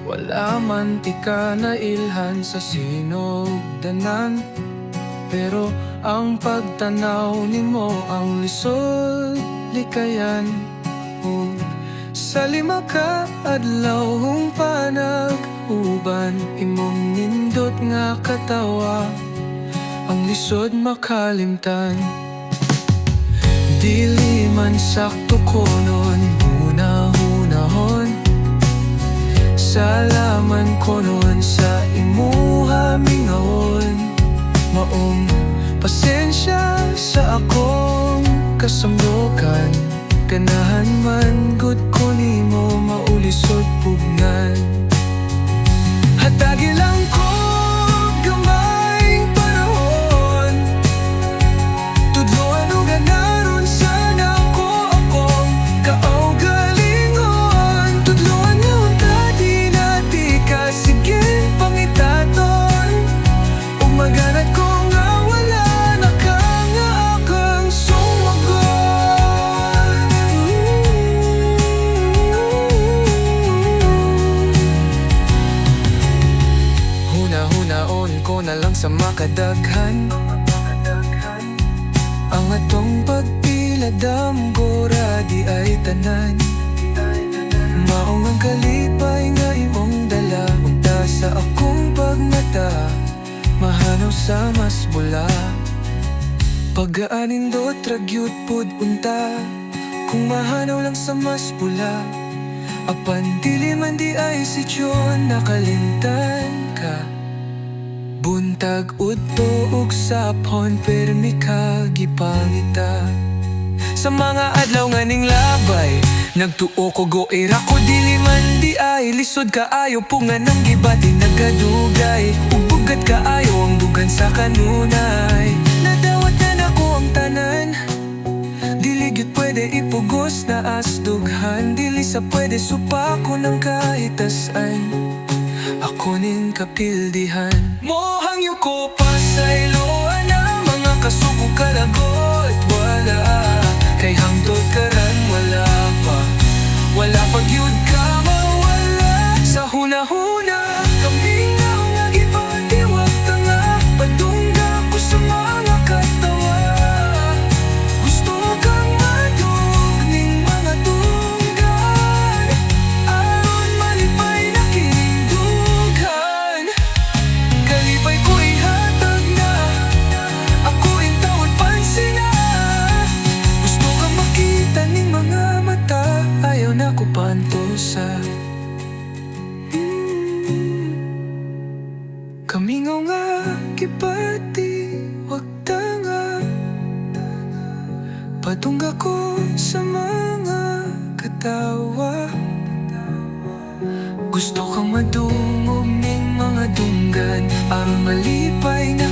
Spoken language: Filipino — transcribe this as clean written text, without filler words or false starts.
Wala man tika na ilhan sa sinugdanan, pero ang pagtanaw nimo ang lisod likayan. Sa lima ka adlaw hung panag-uban, imong nindot nga katawa ang lisod makalimtan. Dili man sakto konon hunahunahon, salaman konon sa imuha mingawon. Maong pasensya sa akong kasamlokan, ganahan man gud ko nimo maulisod pugnan. Hatagi lang ko gamay panahon, tudloan o ganaron sana ko akong kaugalingon. Tudloan nga unta di nati ka sige pangitaton, umaganat ko nga wala na ka nga akong sumagon. Huna-hunaon ko na lang sa makadaghan, ang atong pagpila damgora di ay tanan. Maong ang kalipay nga imong dala, unta sa akong pagmata, mahanaw sa mas bula. Pag-aanindot ragyut pud unta, kung mahanaw lang sa mas bula. Apan dili man di ay si John nakalimtan ka. Buntag udto ug sapon permi ka gipangita. Sa mga adlaw nga ning labay, nagtuo ko goira ko dili man di ay lisod kaayo pungan ng gibati nagadugay. Ubugat kaayo ang dugan sa kanunay, nadawat na nako ang tanan. Dili gyud pwede ipugos na asdughan, dili sa pwede supako ng kahitasan. Ako ning kapildihan, mohang yuko pa sa iloan na mga kasuko kalagot. Wala kay hangtod karan wala pa, wala pag yun ka mawala. Sa huna-huna kami nga nga ipatiwag tanga, padungga ko sa mga katawa. Gusto kang madug ning mga tunggan, aron malipay na kinindughan. Kalipay ko ihatag na, ako yung tawad pansin na. Gusto kang makita ning mga mata, ayaw na ko pantosa. Kamingaw nga kipati wag tanga, patungga ko sa mga katawa. Gusto kang madungog ning mga dunggan, aron malipay na